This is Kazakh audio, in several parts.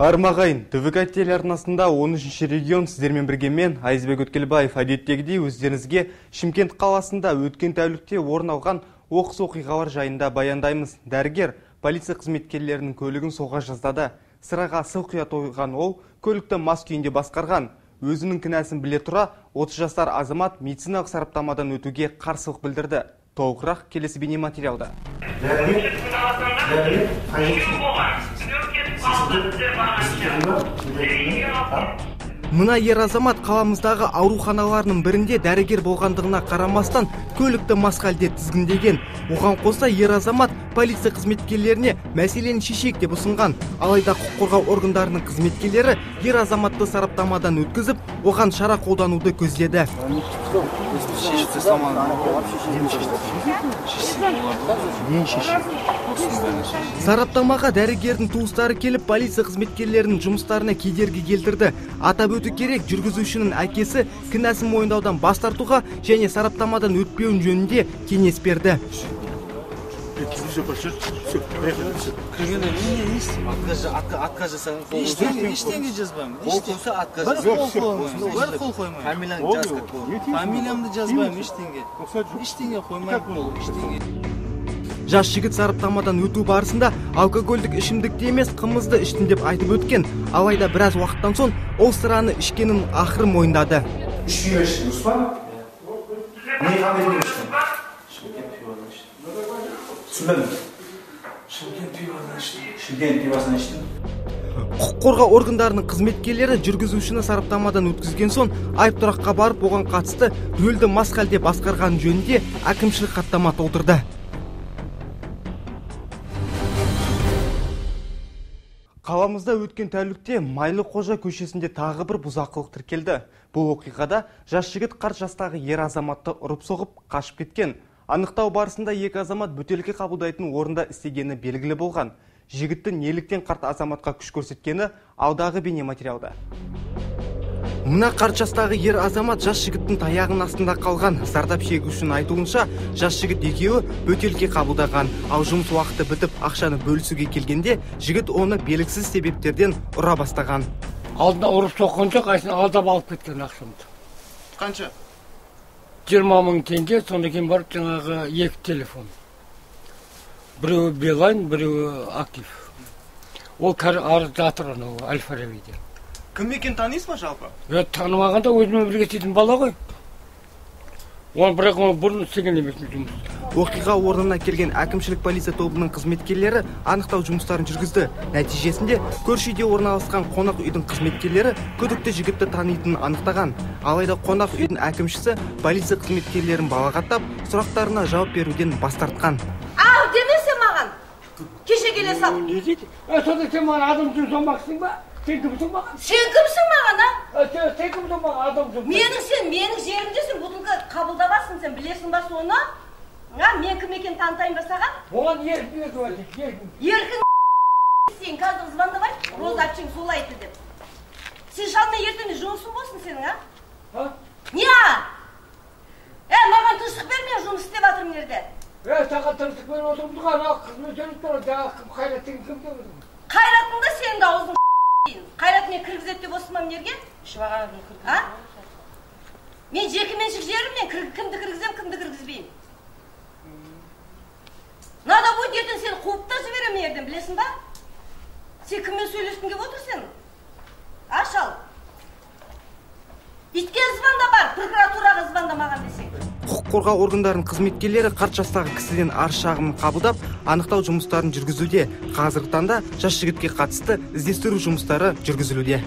Армағайын, ТВК телеарнасында 13-ші регион сіздермен бірге мен, Айзбек Өткелбаев, әдеттегідей өздеріңізге Шымкент қаласында өткен тәулікте орын алған оқыс оқиғалар жайында баяндаймыз. Дәрігер полиция қызметкерлерінің көлігін соға жаздады. Сыраға сылқия тойған ол көлікті мас күйінде басқарған. Өзінің кінәсін біле тұра, 30 жасар азамат медициналық сараптамадан өтуге қарсылық білдірді. Толығырақ келесі бейнематериалда. Мына ер азамат қаламыздағы ауруханаларының бірінде дәрігер болғандығына қарамастан көлікті мас халде тізгіндеген. Оған қоса ер азамат полиция қызметкерлеріне мәселені шешейік деп ұсынған. Алайда құқық қорғау органдарының қызметкерлері ер азаматты сараптамадан өткізіп, оған шара қолдануды көздеді. Сараптамаға дәрігердің туыстары келіп, полиция қызметкерлерінің жұмыстарына кедергі келтірді. Атап өту керек, жүргізушінің әкесі кінәсін мойындаудан бас тартуға және сараптамадан өтпеуін жөнінде кеңес берді. Жас жігіт сараптамадан өту барысында алкогольдік ішімдікті емес, қымызды іштім деп айтып өткен. Алайда біраз уақыттан соң ол сыраны ішкенін ақыры мойындады. Құқық қорғау органдарының қызметкерлері жүргізушіні сараптамадан өткізген соң айыптұраққа барып, оған қатысты рөлді мас халде басқарған жөнінде әкімшілік хаттама толтырды. Қаламызда өткен тәулікте Майлы Қожа көшесінде тағы бір бұзақылық тіркелді. Бұл оқиғада жас жігіт қарт жастағы ер азаматты ұрып соғып қашып кеткен. Анықтау барысында екі азамат бөтелке қабылдайтын орында істегені белгілі болған. Жігіттің неліктен қарт азаматқа күш көрсеткені алдағы бейнематериалда. Мына қарт жастағы ер азамат жас жігіттің таяғының астында қалған. Зардап шегушінің айтуынша, жас жігіт екеуі бөтелке қабылдаған. Ал жұмыс уақыты бітіп, ақшаны бөлісуге келгенде, жігіт оны белгісіз себептерден ұра бастаған. Алдына ұрып соққан жоқ, алдап алып кеткен ақшамды. Қанша? 20 мың теңге, сонда кейін барып жаңағы екі телефон. Біреуі Билайн, біреуі Актив. Ол арыз жатыр анау Әл-Фарабиде. Кім екен танисыз ба жалпы? Танымағанда өзімен бірге істейтін бала ғой. Бірақ бұрын істеген емес жұмыс. Оқиға орнына келген әкімшілік полиция тобының қызметкерлері анықтау жұмыстарын жүргізді. Нәтижесінде көрші үйде орналасқан қонақ үйдің қызметкерлері күдікті жігітті танитынын анықтаған. Алайда қонақ үйдің әкімшісі полиция қызметкерлерін балағаттап, сұрақтарына жауап беруден бас тартқан. Ау, демесе маған. Кеше келе сал. Не дейді? Сонда сен маған адам үшін соңбақсың ба? Сен кімсің маған? Сен кімсің маған, а? Сен кімсің маған адам үшін? Менің жерімдесің, бұдыңғы қабылдабасың, сен білесің ба соны? Мен кім екен танытайын ба саған? Оған еркін еркін. Еркін сен қазір звондавай, Роза әпшең сол айтты деп. Сен шалмен ертеңде жұмысың болсын сенің, а? Не? Маған тыныштық бер, мен жұмыс істеп жатырмын жерде. Саған тыныштық беріп отырмыз ғой, ана қызмет жүріп тұр, жаңағы Қайраттың кім деп отырмын? Қайраттың да сенің де аузың Қайрат мен кіргізет деп осыма мерге? Мен жеке меншік жерім, мен кімді кіргізем, кімді кіргізбеймін. Надо будет ертең сені қуып та жіберем ерден, білесің ба? Сен кіммен сөйлескің кеп отыр сен? Шал. Итке звонда бар, прокуратураға звондамаған десең. Құқық қорғау органдарының қызметкерлері қарт жастағы кісіден арыз шағымын қабылдап, анықтау жұмыстарын жүргізуде. Қазіргі таңда жас жігітке қатысты іздестіру жұмыстары жүргізілуде.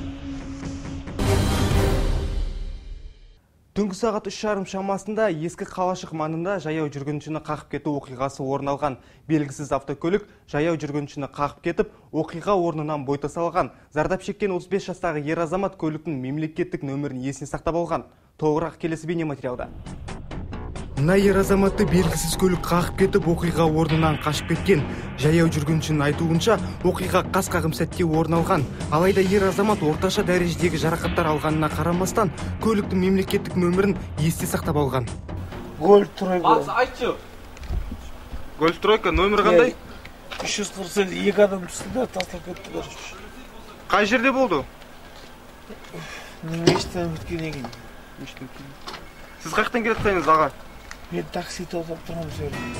Түнгі сағат 3:30 шамасында ескі қалашық маңында жаяу жүргіншіні қағып кету оқиғасы орын алған. Белгісіз автокөлік жаяу жүргіншіні қағып кетіп, оқиға орнынан бой тасалаған. Зардап шеккен 35 жастағы ер азамат көліктің мемлекеттік нөмірін есіне сақтап алған. Толығырақ келесі бейнематериалда. Мына ер азаматты белгісіз көлік қағып кетіп, оқиға орнынан қашып кеткен. Жаяу жүргіншінің айтуынша, оқиға қас қағым сәтте орын алған. Алайда ер азамат орташа дәрежедегі жарақаттар алғанына қарамастан, көліктің мемлекеттік нөмірін есте сақтап алған. Гольф тройка, нөмір қандай? 348 екі адам үстінде тастап кетті. Қай жерде болды? Мешіттен өткеннен кейін. Сіз қаяқтан келе жатқаныңыз, аға? Мен такси тоқтап тұрмын сөйлеймін.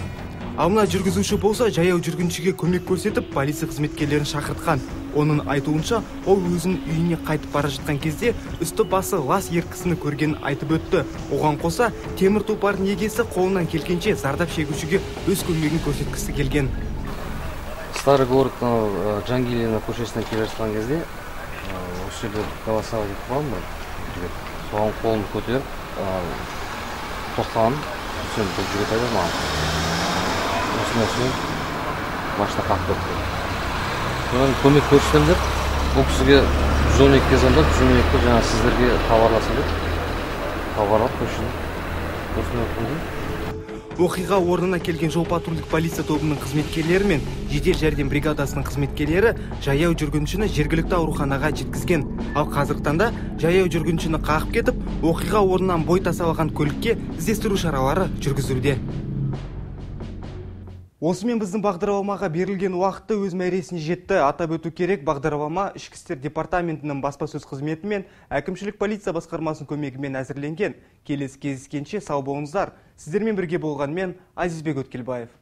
Ал мына жүргізуші болса, жаяу жүргіншіге көмек көрсетіп, полиция қызметкерлерін шақыртқан. Оның айтуынша, ол өзінің үйіне қайтып бара жатқан кезде үсті басы лас еркісіні көргенін айтып өтті. Оған қоса, темір тұлпардың егесі қолынан келгенше зардап шегушіге өз көмегін көрсеткісі келген. Старый город Джангелина көшесінен келе жатқан кезде, осы жерде голосовой кетіп қалған ба? Соған қолын көтеріп, тоқтаған, сен бұл жігіт айтады маған. Осындай соң машина қағып кетті. Содан көмек көрсетемін деп, бұл кісіге 112-ге звондап, 112-ге жаңа сіздерге хабарласып деп, хабарлап көшін. Осындай қылды. Оқиға орнына келген жол-патрульдік полиция тобының қызметкерлері мен жедел жәрдем бригадасының қызметкерлері жаяу жүргіншіні жергілікті ауруханаға жеткізген. Ал қазіргі таңда жаяу жүргіншіні қағып кетіп, оқиға орнынан бой тасалаған көлікке іздестіру шаралары жүргізілуде. Осымен біздің бағдарламаға берілген уақытты өз мәресіне жетті. Атап өту керек, бағдарлама Ішкі істер департаментінің баспасөз қызметі мен әкімшілік полиция басқармасының көмегімен әзірленген. Келесі кездескенше сау болыңыздар. Сіздермен бірге болған мен Азизбек Өткелбаев.